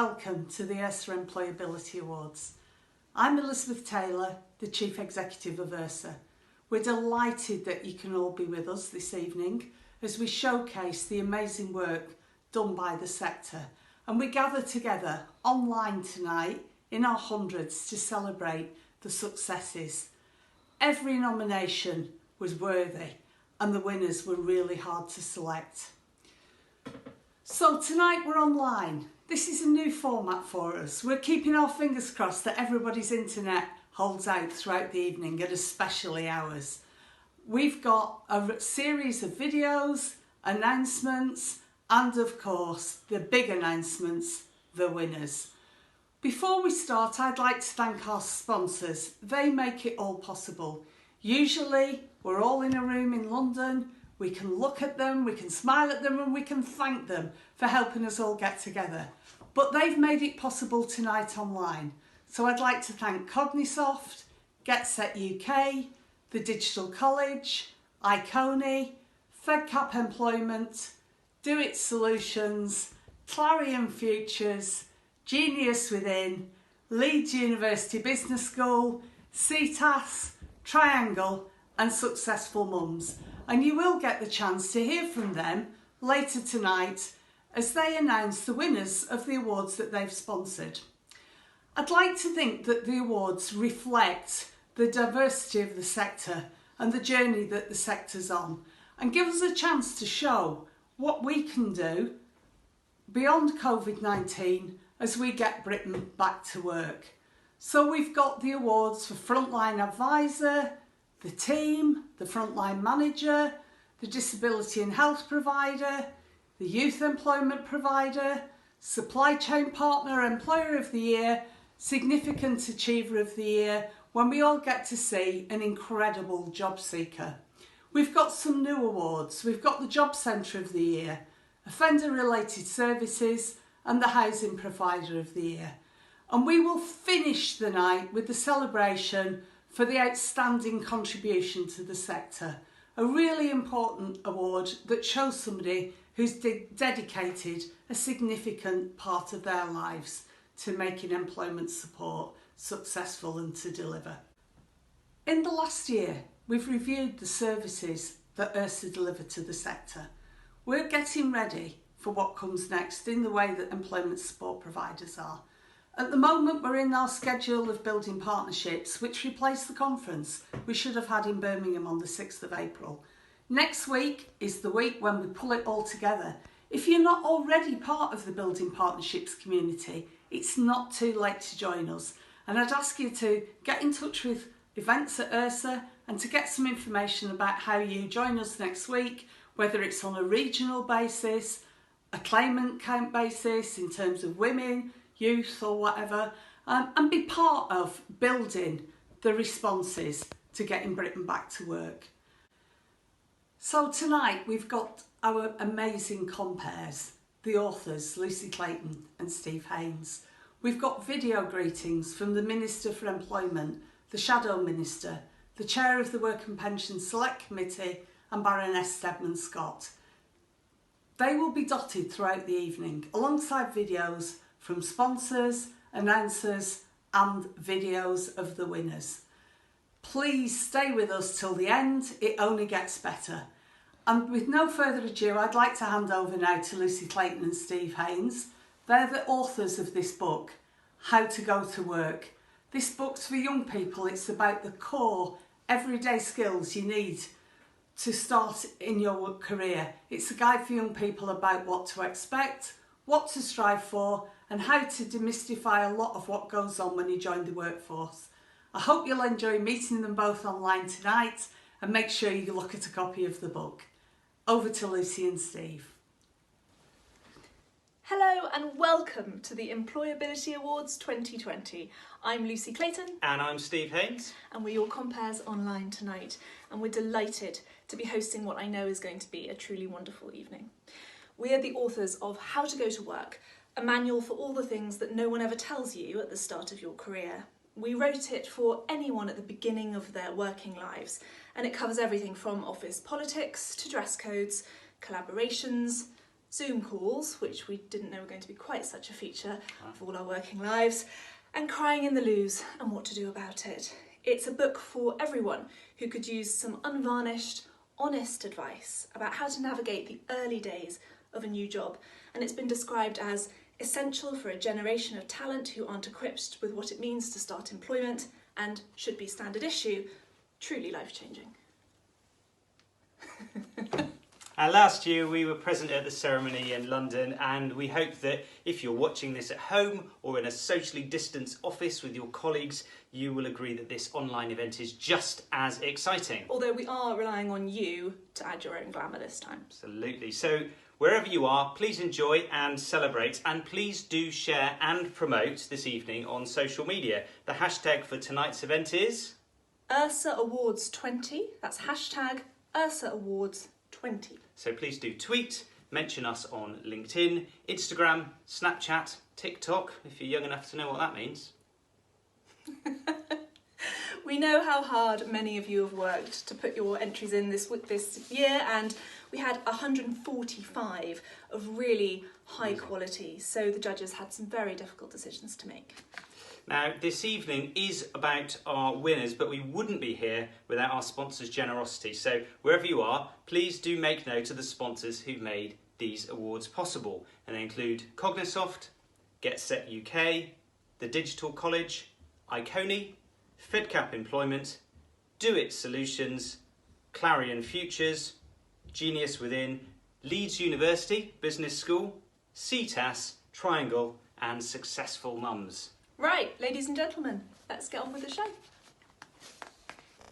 welcome to the ERSA Employability Awards. I'm Elizabeth Taylor, the Chief Executive of ERSA. We're delighted that you can all be with us this evening as we showcase the amazing work done by the sector, and we gather together online tonight in our hundreds to celebrate the successes. Every nomination was worthy and the winners were really hard to select. So tonight we're online. This is a new format for us. We're keeping our fingers crossed that everybody's internet holds out throughout the evening, and especially ours. We've got a series of videos, announcements, and of course the big announcements, the winners. Before we start, I'd like to thank our sponsors. They make it all possible. Usually we're all in a room in London. We can look at them, we can smile at them, and we can thank them for helping us all get together. But they've made it possible tonight online. So I'd like to thank Cognisoft, GetSet UK, the Digital College, Iconi, FedCap Employment, Do It Solutions, Clarion Futures, Genius Within, Leeds University Business School, CTAS, Triangle and Successful Mums. And you will get the chance to hear from them later tonight as they announce the winners of the awards that they've sponsored. I'd like to think that the awards reflect the diversity of the sector and the journey that the sector's on, and give us a chance to show what we can do beyond COVID-19 as we get Britain back to work. So we've got the awards for Frontline Advisor, the team, the Frontline Manager, the Disability and Health Provider, the Youth Employment Provider, Supply Chain Partner, Employer of the Year, Significant Achiever of the Year, when we all get to see an incredible job seeker. We've got some new awards. We've got the Job Centre of the Year, Offender Related Services, and the Housing Provider of the Year. And we will finish the night with the celebration for the outstanding contribution to the sector, a really important award that shows somebody who's dedicated a significant part of their lives to making employment support successful and to deliver. In the last year, we've reviewed the services that ERSA deliver to the sector. We're getting ready for what comes next in the way that employment support providers are. At the moment, we're in our schedule of building partnerships, which replace the conference we should have had in Birmingham on the 6th of April. Next week is the week when we pull it all together. If you're not already part of the Building Partnerships community, it's not too late to join us. And I'd ask you to get in touch with events at ERSA and to get some information about how you join us next week, whether it's on a regional basis, a claimant count basis in terms of women, youth or whatever, and be part of building the responses to getting Britain back to work. So tonight we've got our amazing compares, the authors Lucy Clayton and Steve Haynes. We've got video greetings from the Minister for Employment, the Shadow Minister, the Chair of the Work and Pension Select Committee and Baroness Stedman Scott. They will be dotted throughout the evening alongside videos from sponsors, announcers and videos of the winners. Please stay with us till the end, it only gets better. And with no further ado, I'd like to hand over now to Lucy Clayton and Steve Haynes. They're the authors of this book, How to Go to Work. This book's for young people. It's about the core everyday skills you need to start in your career. It's a guide for young people about what to expect, what to strive for, and how to demystify a lot of what goes on when you join the workforce. I hope you'll enjoy meeting them both online tonight, and make sure you look at a copy of the book. Over to Lucy and Steve. Hello and welcome to the Employability Awards 2020. I'm Lucy Clayton. And I'm Steve Haynes. And we're your compares online tonight. And we're delighted to be hosting what I know is going to be a truly wonderful evening. We are the authors of How to Go to Work, a manual for all the things that no one ever tells you at the start of your career. We wrote it for anyone at the beginning of their working lives, and it covers everything from office politics to dress codes, collaborations, Zoom calls, which we didn't know were going to be quite such a feature of all our working lives, and crying in the loos and what to do about it. It's a book for everyone who could use some unvarnished, honest advice about how to navigate the early days of a new job, and it's been described as essential for a generation of talent who aren't equipped with what it means to start employment and should be standard issue, truly life-changing. Last year we were present at the ceremony in London, and we hope that if you're watching this at home or in a socially distanced office with your colleagues, you will agree that this online event is just as exciting. Although we are relying on you to add your own glamour this time. Absolutely. So wherever you are, please enjoy and celebrate, and please do share and promote this evening on social media. The hashtag for tonight's event is ERSA Awards 20. That's hashtag ERSA Awards 20. So please do tweet, mention us on LinkedIn, Instagram, Snapchat, TikTok, if you're young enough to know what that means. We know how hard many of you have worked to put your entries in this year, and we had 145 of really high quality, so the judges had some very difficult decisions to make. Now, this evening is about our winners, but we wouldn't be here without our sponsors' generosity. So wherever you are, please do make note of the sponsors who've made these awards possible. And they include Cognisoft, GetSet UK, The Digital College, Iconi, FedCap Employment, Do It Solutions, Clarion Futures, Genius Within, Leeds University Business School, CTAS, Triangle and Successful Mums. Right, ladies and gentlemen, let's get on with the show.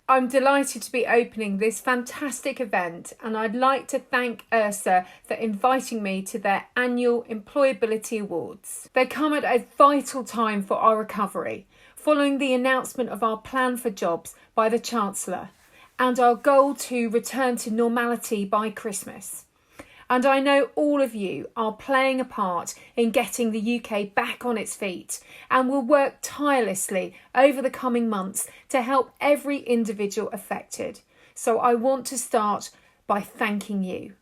I'm delighted to be opening this fantastic event, and I'd like to thank ERSA for inviting me to their annual Employability Awards. They come at a vital time for our recovery, following the announcement of our plan for jobs by the Chancellor and our goal to return to normality by Christmas. And I know all of you are playing a part in getting the UK back on its feet, and will work tirelessly over the coming months to help every individual affected. So I want to start by thanking you,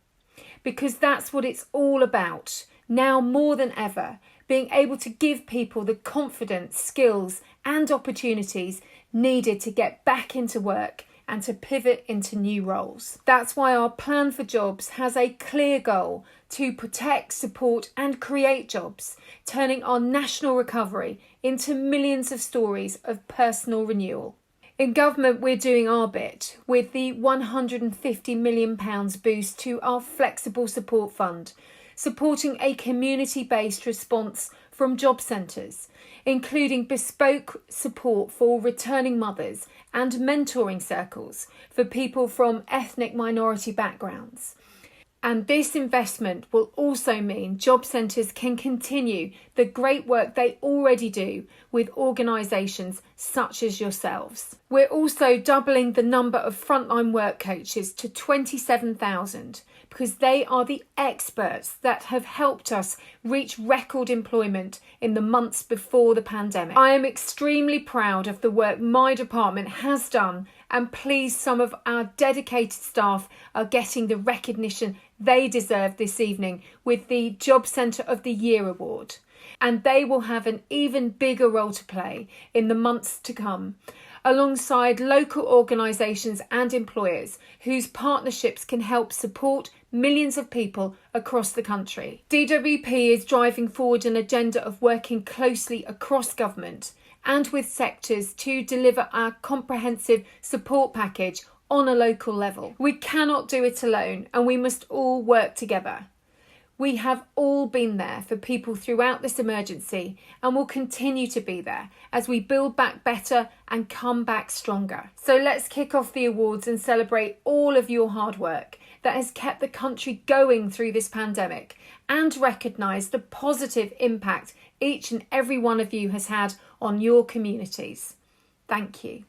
because that's what it's all about, now more than ever, being able to give people the confidence, skills and opportunities needed to get back into work and to pivot into new roles. That's why our plan for jobs has a clear goal to protect, support and create jobs, turning our national recovery into millions of stories of personal renewal. In government, we're doing our bit with the £150 million boost to our Flexible Support Fund, supporting a community-based response from job centres, including bespoke support for returning mothers and mentoring circles for people from ethnic minority backgrounds. And this investment will also mean job centres can continue the great work they already do with organisations such as yourselves. We're also doubling the number of frontline work coaches to 27,000 because they are the experts that have helped us reach record employment in the months before the pandemic. I am extremely proud of the work my department has done, and pleased some of our dedicated staff are getting the recognition they deserve this evening with the Job Centre of the Year award. And they will have an even bigger role to play in the months to come, alongside local organisations and employers whose partnerships can help support millions of people across the country. DWP is driving forward an agenda of working closely across government and with sectors to deliver our comprehensive support package on a local level. We cannot do it alone, and we must all work together. We have all been there for people throughout this emergency and will continue to be there as we build back better and come back stronger. So let's kick off the awards and celebrate all of your hard work that has kept the country going through this pandemic, and recognise the positive impact each and every one of you has had on your communities. Thank you.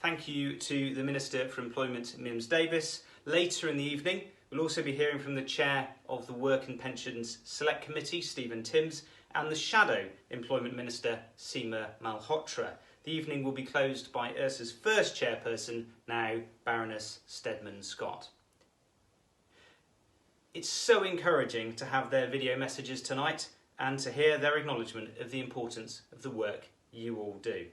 Thank you to the Minister for Employment, Mims Davis. Later in the evening, we'll also be hearing from the Chair of the Work and Pensions Select Committee, Stephen Timms, and the Shadow Employment Minister, Seema Malhotra. The evening will be closed by ERSA's first chairperson, now Baroness Stedman Scott. It's so encouraging to have their video messages tonight and to hear their acknowledgement of the importance of the work you all do.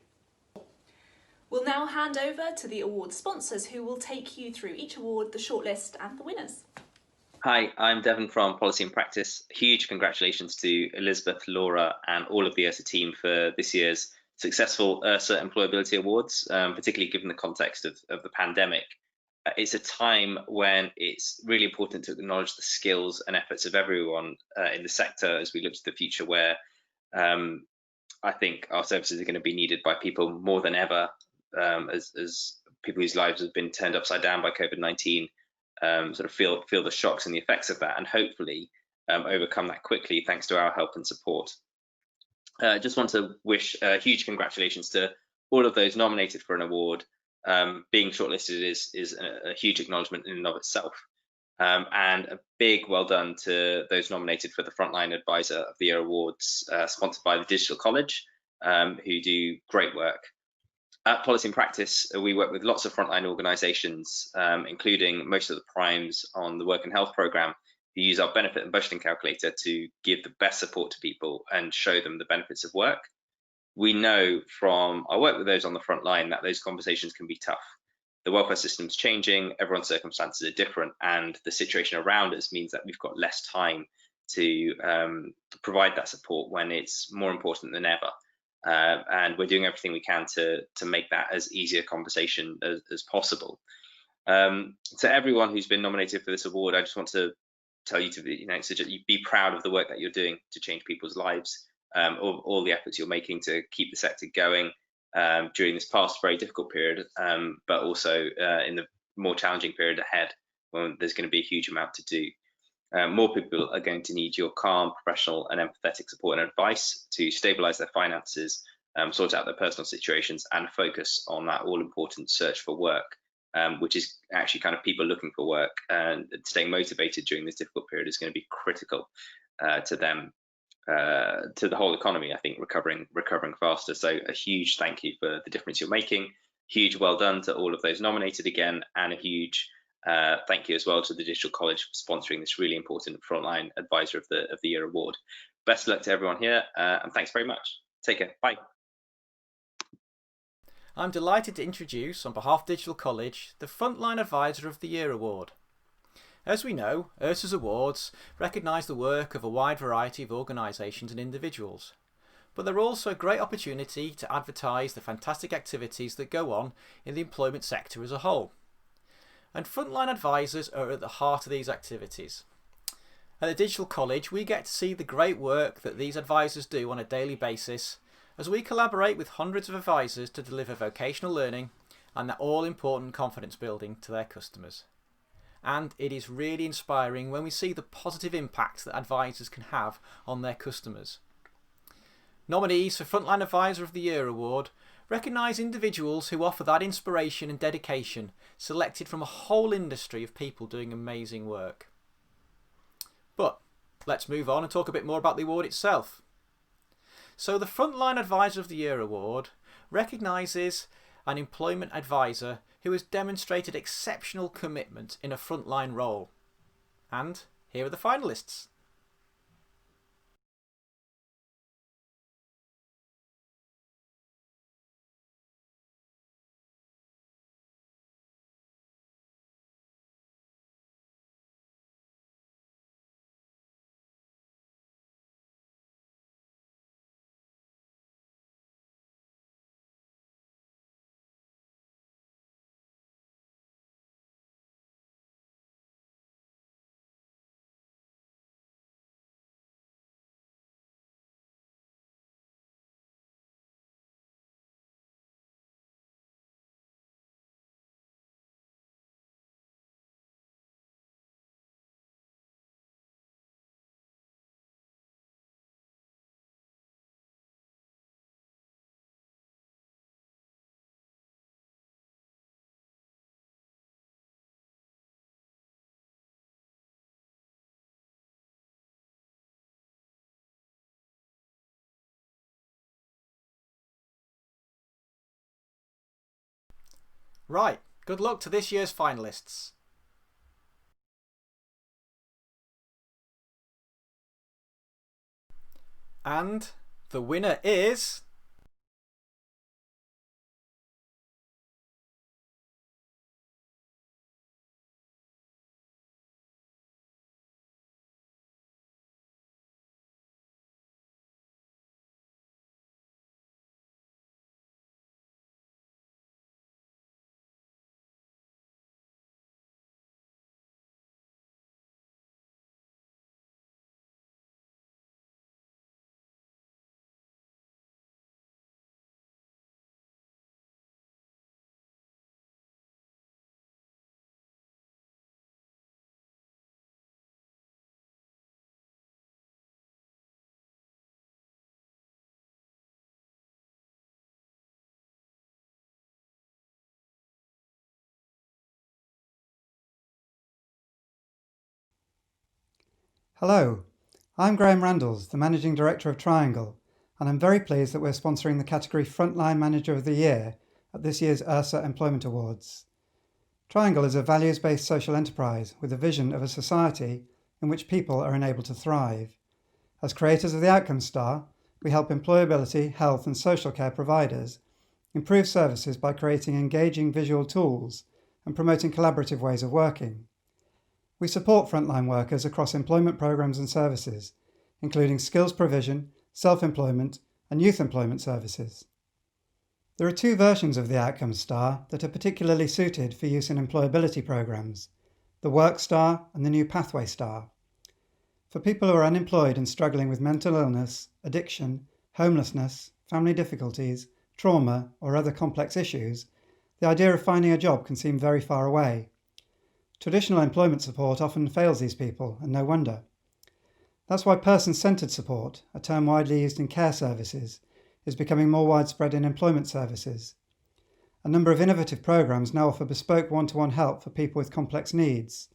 We'll now hand over to the award sponsors who will take you through each award, the shortlist and the winners. Hi, I'm Devon from Policy and Practice. Huge congratulations to Elizabeth, Laura and all of the ERSA team for this year's successful ERSA Employability Awards, particularly given the context of the pandemic. It's a time when it's really important to acknowledge the skills and efforts of everyone in the sector as we look to the future, where I think our services are going to be needed by people more than ever, as people whose lives have been turned upside down by COVID-19 sort of feel the shocks and the effects of that, and hopefully overcome that quickly thanks to our help and support. Just want to wish huge congratulations to all of those nominated for an award. Being shortlisted is a huge acknowledgement in and of itself. And a big well done to those nominated for the Frontline Advisor of the Year Awards, sponsored by the Digital College, who do great work. At Policy and Practice, we work with lots of frontline organisations, including most of the primes on the Work and Health programme, who use our benefit and budgeting calculator to give the best support to people and show them the benefits of work. We know from our work with those on the front line that those conversations can be tough. The welfare system's changing, everyone's circumstances are different, and the situation around us means that we've got less time to provide that support when it's more important than ever. And we're doing everything we can to make that as easy a conversation as possible. To everyone who's been nominated for this award, I just want to tell you to be proud of the work that you're doing to change people's lives, all the efforts you're making to keep the sector going during this past very difficult period, but also in the more challenging period ahead, when there's going to be a huge amount to do. More people are going to need your calm, professional and empathetic support and advice to stabilise their finances, sort out their personal situations and focus on that all-important search for work, which is actually kind of people looking for work, and staying motivated during this difficult period is going to be critical to them, to the whole economy, I think, recovering faster. So a huge thank you for the difference you're making. Huge well done to all of those nominated again, and a huge thank you as well to the Digital College for sponsoring this really important Frontline Advisor of the Year award. Best of luck to everyone here, and thanks very much. Take care. Bye. I'm delighted to introduce, on behalf of Digital College, the Frontline Advisor of the Year award. As we know, ERSA's awards recognise the work of a wide variety of organisations and individuals, but they're also a great opportunity to advertise the fantastic activities that go on in the employment sector as a whole. And frontline advisors are at the heart of these activities. At the Digital College, we get to see the great work that these advisors do on a daily basis as we collaborate with hundreds of advisors to deliver vocational learning and that all-important confidence building to their customers. And it is really inspiring when we see the positive impact that advisors can have on their customers. Nominees for Frontline Advisor of the Year award recognise individuals who offer that inspiration and dedication, selected from a whole industry of people doing amazing work. But let's move on and talk a bit more about the award itself. So the Frontline Advisor of the Year award recognises an employment advisor who has demonstrated exceptional commitment in a frontline role. And here are the finalists. Right, good luck to this year's finalists. And the winner is... Hello, I'm Graham Randalls, the Managing Director of Triangle, and I'm very pleased that we're sponsoring the category Frontline Manager of the Year at this year's ERSA Employment Awards. Triangle is a values-based social enterprise with a vision of a society in which people are enabled to thrive. As creators of the Outcome Star, we help employability, health and social care providers improve services by creating engaging visual tools and promoting collaborative ways of working. We support frontline workers across employment programs and services, including skills provision, self-employment and youth employment services. There are two versions of the Outcome Star that are particularly suited for use in employability programs, the Work Star and the new Pathway Star. For people who are unemployed and struggling with mental illness, addiction, homelessness, family difficulties, trauma or other complex issues, the idea of finding a job can seem very far away. Traditional employment support often fails these people, and no wonder. That's why person-centred support, a term widely used in care services, is becoming more widespread in employment services. A number of innovative programs now offer bespoke one-to-one help for people with complex needs,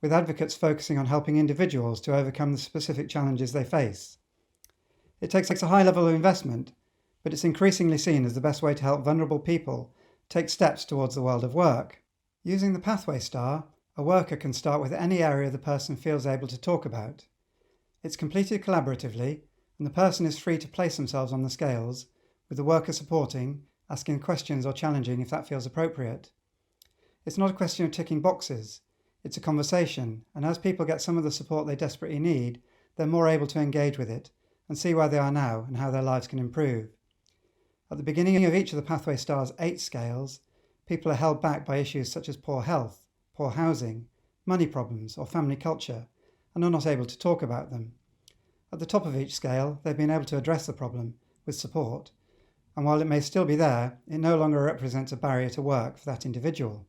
with advocates focusing on helping individuals to overcome the specific challenges they face. It takes a high level of investment, but it's increasingly seen as the best way to help vulnerable people take steps towards the world of work. Using the Pathway Star, a worker can start with any area the person feels able to talk about. It's completed collaboratively, and the person is free to place themselves on the scales, with the worker supporting, asking questions or challenging if that feels appropriate. It's not a question of ticking boxes, it's a conversation, and as people get some of the support they desperately need, they're more able to engage with it and see where they are now and how their lives can improve. At the beginning of each of the Pathway Star's 8 scales, people are held back by issues such as poor health, poor housing, money problems or family culture, and are not able to talk about them. At the top of each scale, they've been able to address the problem with support, and while it may still be there, it no longer represents a barrier to work for that individual.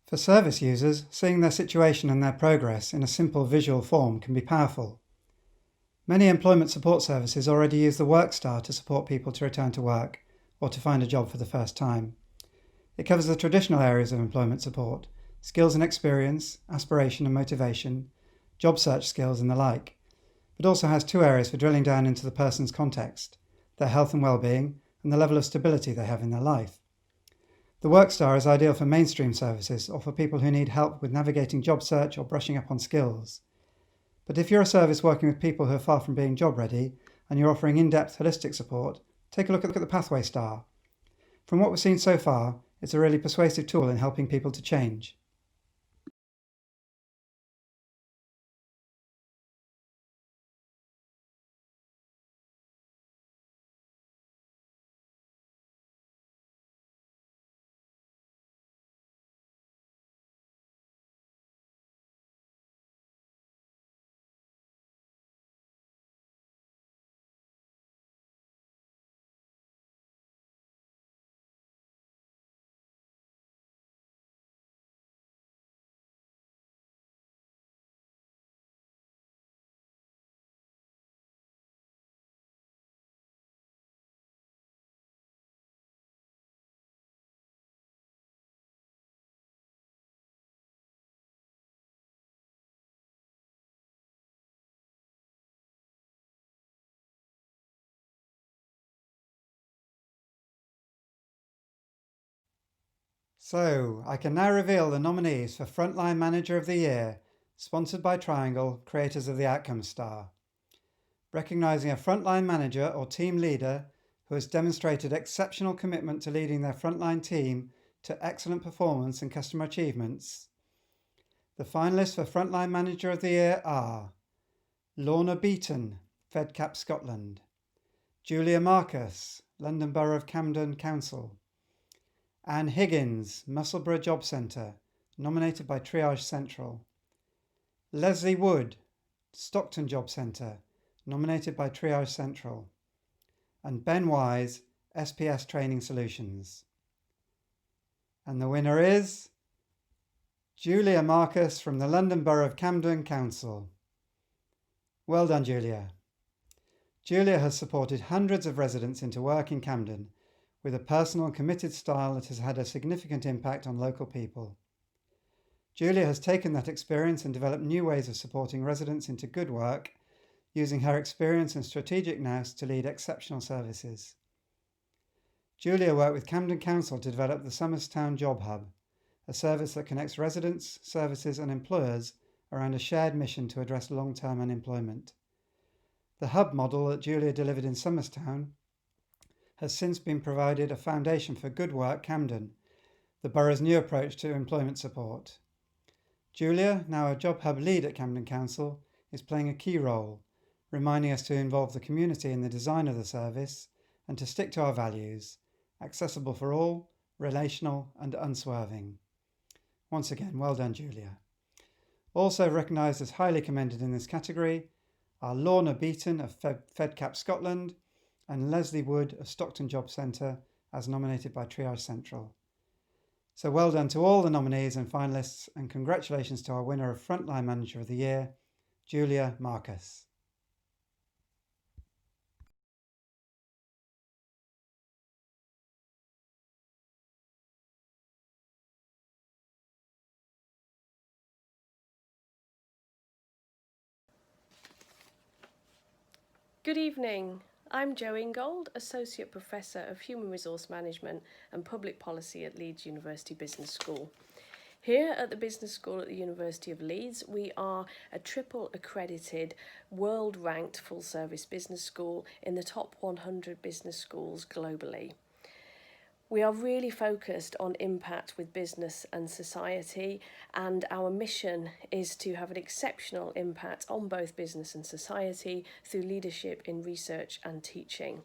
For service users, seeing their situation and their progress in a simple visual form can be powerful. Many employment support services already use the Work Star to support people to return to work or to find a job for the first time. It covers the traditional areas of employment support, skills and experience, aspiration and motivation, job search skills and the like, but also has 2 areas for drilling down into the person's context, their health and well-being, and the level of stability they have in their life. The Work Star is ideal for mainstream services or for people who need help with navigating job search or brushing up on skills. But if you're a service working with people who are far from being job ready and you're offering in-depth holistic support, take a look at the Pathway Star. From what we've seen so far, it's a really persuasive tool in helping people to change. So, I can now reveal the nominees for Frontline Manager of the Year, sponsored by Triangle, creators of the Outcome Star. recognising a frontline manager or team leader who has demonstrated exceptional commitment to leading their frontline team to excellent performance and customer achievements. The finalists for Frontline Manager of the Year are Lorna Beaton, FedCap Scotland; Julia Marcus, London Borough of Camden Council; Anne Higgins, Musselburgh Job Centre, nominated by Triage Central; Leslie Wood, Stockton Job Centre, nominated by Triage Central; and Ben Wise, SPS Training Solutions. And the winner is Julia Marcus from the London Borough of Camden Council. Well done, Julia. Julia has supported hundreds of residents into work in Camden with a personal and committed style that has had a significant impact on local people. Julia has taken that experience and developed new ways of supporting residents into good work, using her experience and strategic nous to lead exceptional services. Julia worked with Camden Council to develop the Somerstown Job Hub, a service that connects residents, services and employers around a shared mission to address long-term unemployment. The hub model that Julia delivered in Somerstown has since been provided a foundation for Good Work Camden, the borough's new approach to employment support. Julia, now a Job Hub lead at Camden Council, is playing a key role, reminding us to involve the community in the design of the service and to stick to our values, accessible for all, relational and unswerving. Once again, well done, Julia. Also recognised as highly commended in this category are Lorna Beaton of FedCap Scotland and Leslie Wood of Stockton Job Centre, as nominated by Triage Central. So well done to all the nominees and finalists, and congratulations to our winner of Frontline Manager of the Year, Julia Marcus. Good evening. I'm Jo Ingold, Associate Professor of Human Resource Management and Public Policy at Leeds University Business School. Here at the Business School at the University of Leeds, we are a triple accredited, world-ranked full-service business school in the top 100 business schools globally. We are really focused on impact with business and society, and our mission is to have an exceptional impact on both business and society through leadership in research and teaching.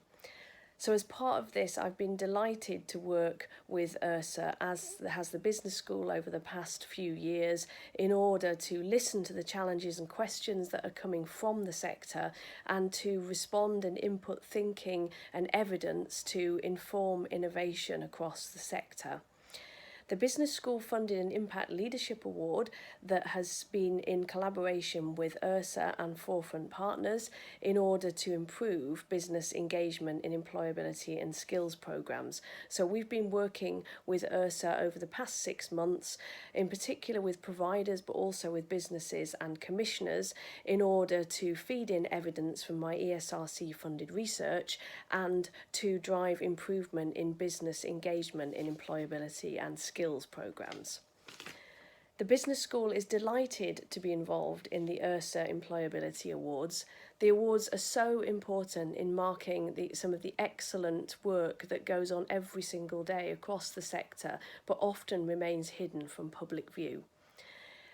So as part of this, I've been delighted to work with ERSA, as has the business school over the past few years, in order to listen to the challenges and questions that are coming from the sector and to respond and input thinking and evidence to inform innovation across the sector. The Business School funded an Impact Leadership Award that has been in collaboration with ERSA and Forefront Partners in order to improve business engagement in employability and skills programmes. So we've been working with ERSA over the past 6 months, in particular with providers but also with businesses and commissioners, in order to feed in evidence from my ESRC funded research and to drive improvement in business engagement in employability and skills programmes. The Business School is delighted to be involved in the ERSA Employability Awards. The awards are so important in marking some of the excellent work that goes on every single day across the sector, but often remains hidden from public view.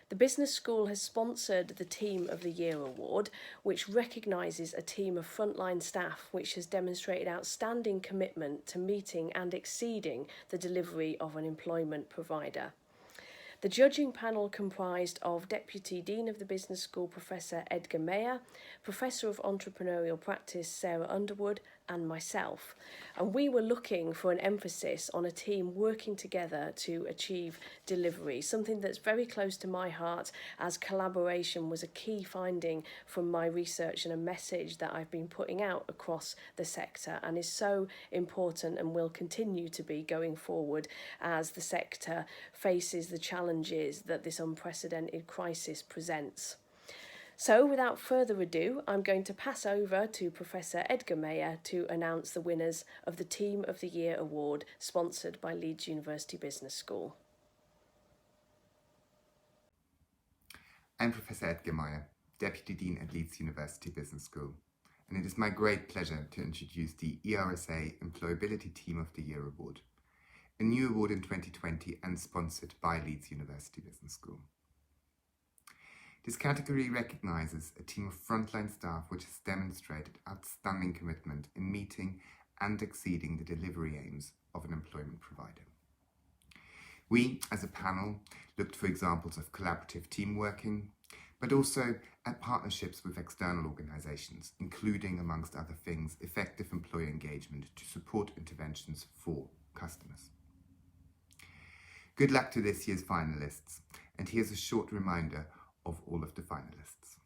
The Business School has sponsored the Team of the Year Award, which recognises a team of frontline staff which has demonstrated outstanding commitment to meeting and exceeding the delivery of an employment provider. The judging panel comprised of Deputy Dean of the Business School, Professor Edgar Mayer, Professor of Entrepreneurial Practice, Sarah Underwood, and myself. And we were looking for an emphasis on a team working together to achieve delivery, something that's very close to my heart, as collaboration was a key finding from my research and a message that I've been putting out across the sector and is so important and will continue to be going forward as the sector faces the challenges that this unprecedented crisis presents. So without further ado, I'm going to pass over to Professor Edgar Mayer to announce the winners of the Team of the Year Award, sponsored by Leeds University Business School. I'm Professor Edgar Mayer, Deputy Dean at Leeds University Business School. and it is my great pleasure to introduce the ERSA Employability Team of the Year Award, a new award in 2020 and sponsored by Leeds University Business School. This category recognises a team of frontline staff which has demonstrated outstanding commitment in meeting and exceeding the delivery aims of an employment provider. We, as a panel, looked for examples of collaborative team working, but also at partnerships with external organisations, including, amongst other things, effective employee engagement to support interventions for customers. Good luck to this year's finalists, and here's a short reminder of all of the finalists.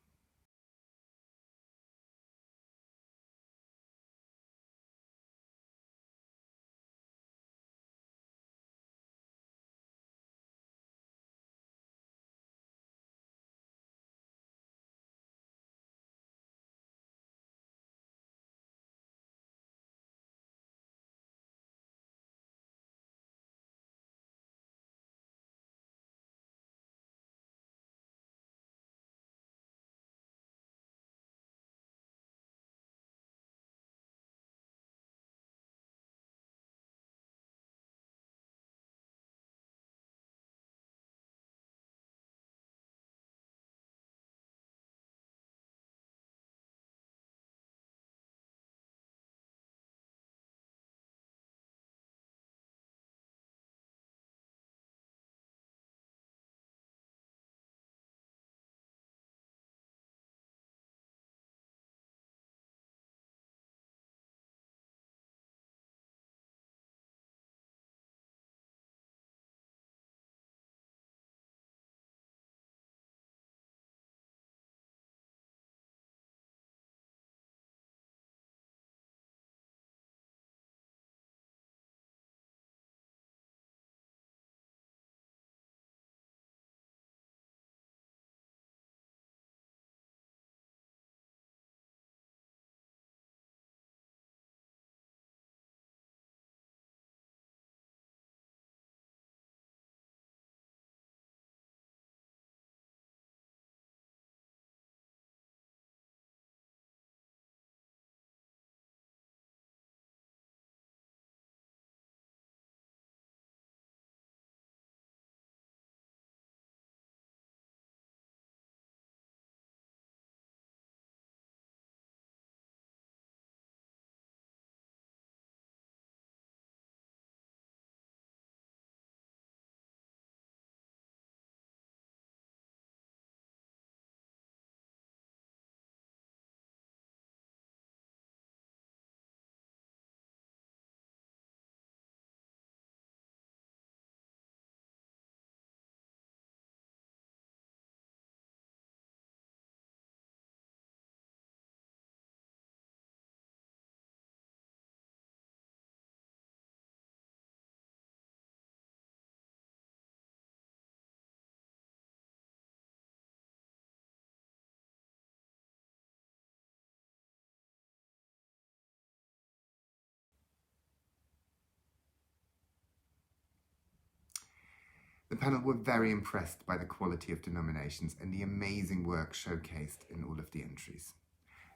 The panel were very impressed by the quality of the nominations and the amazing work showcased in all of the entries.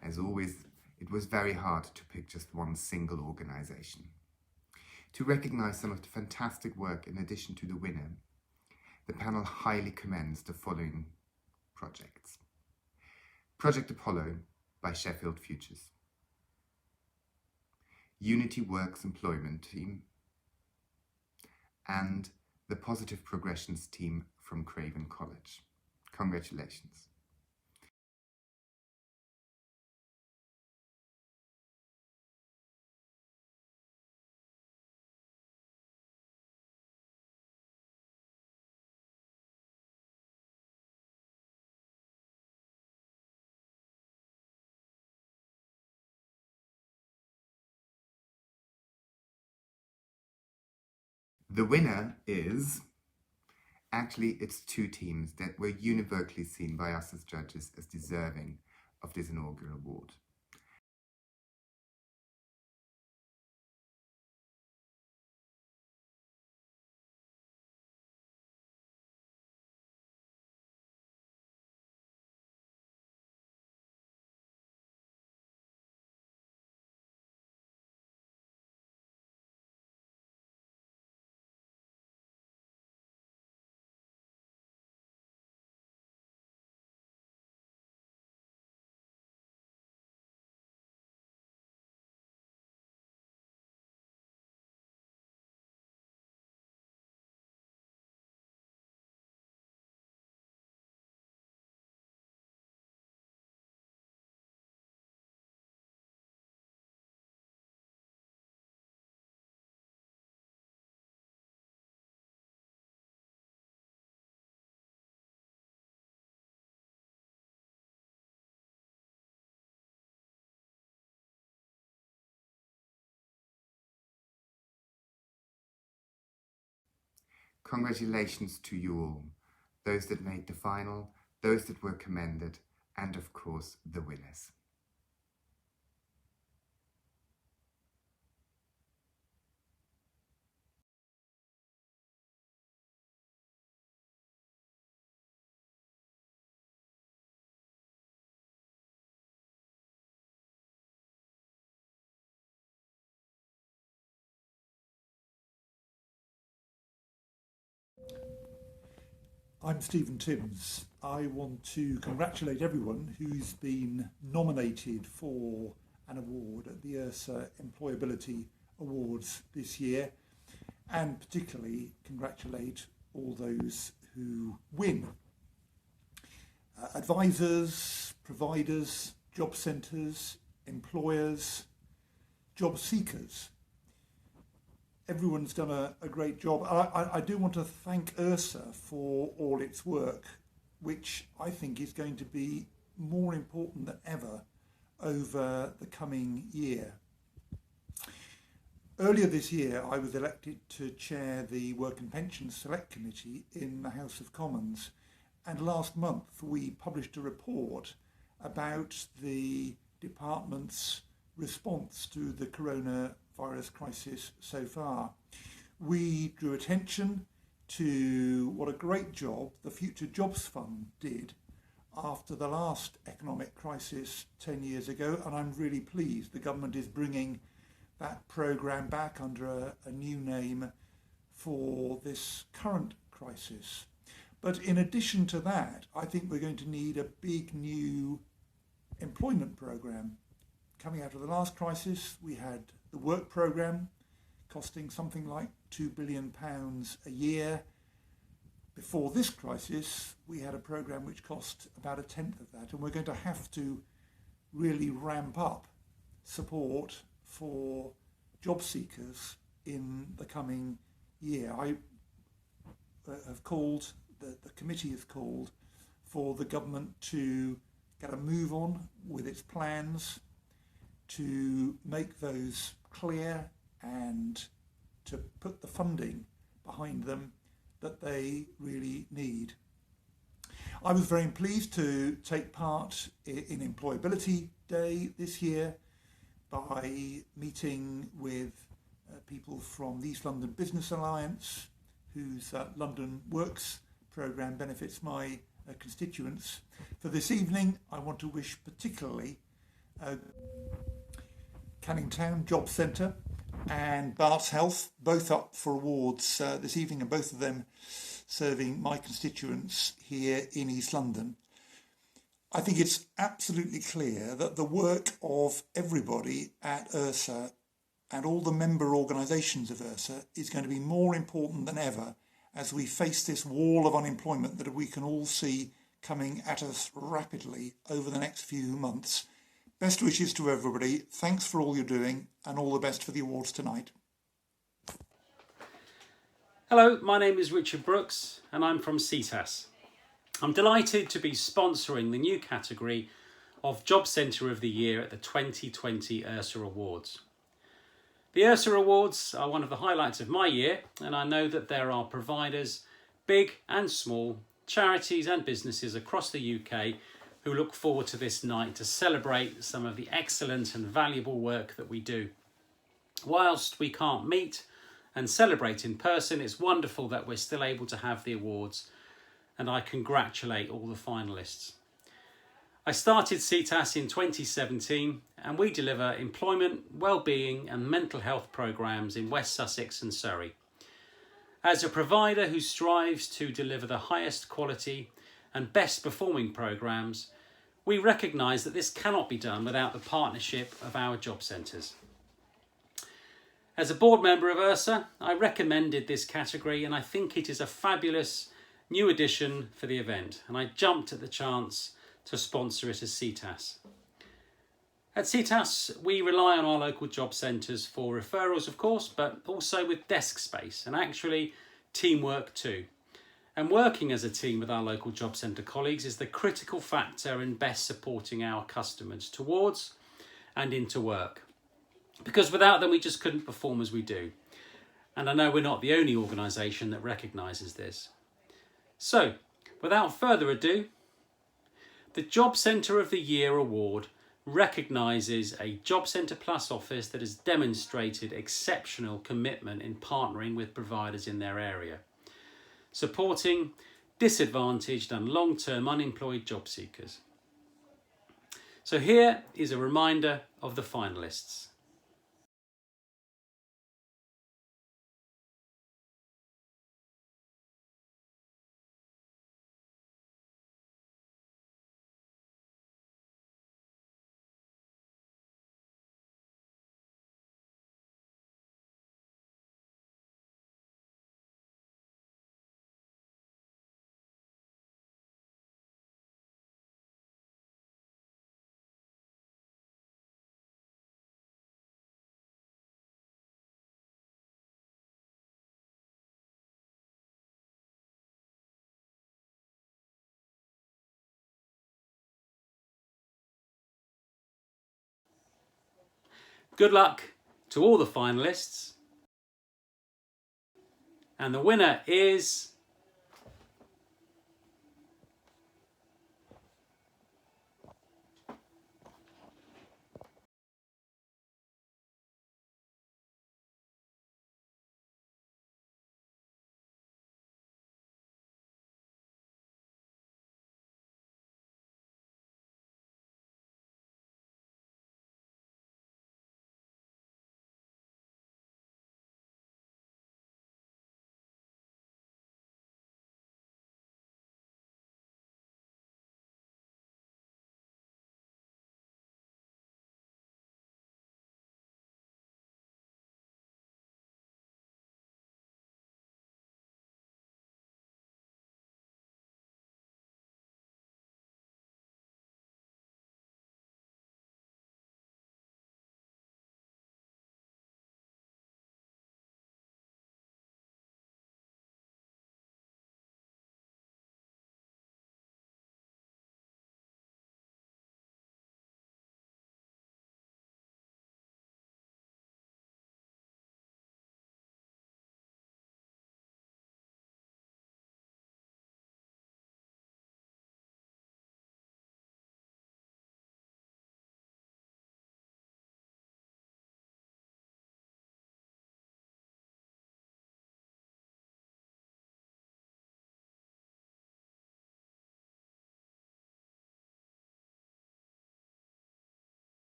As always, it was very hard to pick just one single organisation. To recognise some of the fantastic work in addition to the winner, the panel highly commends the following projects. Project Apollo by Sheffield Futures. Unity Works Employment Team, and the Positive Progressions team from Craven College. Congratulations. The winner is, actually it's two teams that were univocally seen by us as judges as deserving of this inaugural award. Congratulations to you all, those that made the final, those that were commended, and of course the winners. I'm Stephen Timms. I want to congratulate everyone who's been nominated for an award at the ERSA Employability Awards this year, and particularly congratulate all those who win. Advisors, providers, job centres, employers, job seekers. Everyone's done a great job. I do want to thank ERSA for all its work, which I think is going to be more important than ever over the coming year. Earlier this year, I was elected to chair the Work and Pensions Select Committee in the House of Commons, and last month we published a report about the department's response to the coronavirus crisis so far. We drew attention to what a great job the Future Jobs Fund did after the last economic crisis 10 years ago, and I'm really pleased the government is bringing that programme back under a new name for this current crisis. But in addition to that, I think we're going to need a big new employment programme. Coming out of the last crisis, we had the work programme costing something like £2 billion a year. Before this crisis, we had a programme which cost about a tenth of that, and we're going to have to really ramp up support for job seekers in the coming year. I have called, the committee has called for the government to get a move on with its plans to make those clear and to put the funding behind them that they really need. I was very pleased to take part in Employability Day this year by meeting with people from the East London Business Alliance, whose London Works programme benefits my constituents. For this evening, I want to wish particularly Canning Town Job Centre and Barts Health, both up for awards this evening, and both of them serving my constituents here in East London. I think it's absolutely clear that the work of everybody at ERSA and all the member organisations of ERSA is going to be more important than ever as we face this wall of unemployment that we can all see coming at us rapidly over the next few months. Best wishes to everybody. Thanks for all you're doing, and all the best for the awards tonight. Hello, my name is Richard Brooks and I'm from CETAS. I'm delighted to be sponsoring the new category of Job Centre of the Year at the 2020 ERSA Awards. The ERSA Awards are one of the highlights of my year, and I know that there are providers, big and small, charities and businesses across the UK who look forward to this night to celebrate some of the excellent and valuable work that we do. Whilst we can't meet and celebrate in person, it's wonderful that we're still able to have the awards, and I congratulate all the finalists. I started CETAS in 2017, and we deliver employment, wellbeing and mental health programmes in West Sussex and Surrey. As a provider who strives to deliver the highest quality and best performing programmes, we recognise that this cannot be done without the partnership of our job centres. As a board member of ERSA, I recommended this category, and I think it is a fabulous new addition for the event, and I jumped at the chance to sponsor it as CETAS. At CETAS, we rely on our local job centres for referrals, of course, but also with desk space and actually teamwork too. And working as a team with our local job centre colleagues is the critical factor in best supporting our customers towards and into work. Because without them, we just couldn't perform as we do. and I know we're not the only organisation that recognises this. So, without further ado, the Job Centre of the Year award recognises a Job Centre Plus office that has demonstrated exceptional commitment in partnering with providers in their area, supporting disadvantaged and long-term unemployed job seekers. So here is a reminder of the finalists. Good luck to all the finalists. And the winner is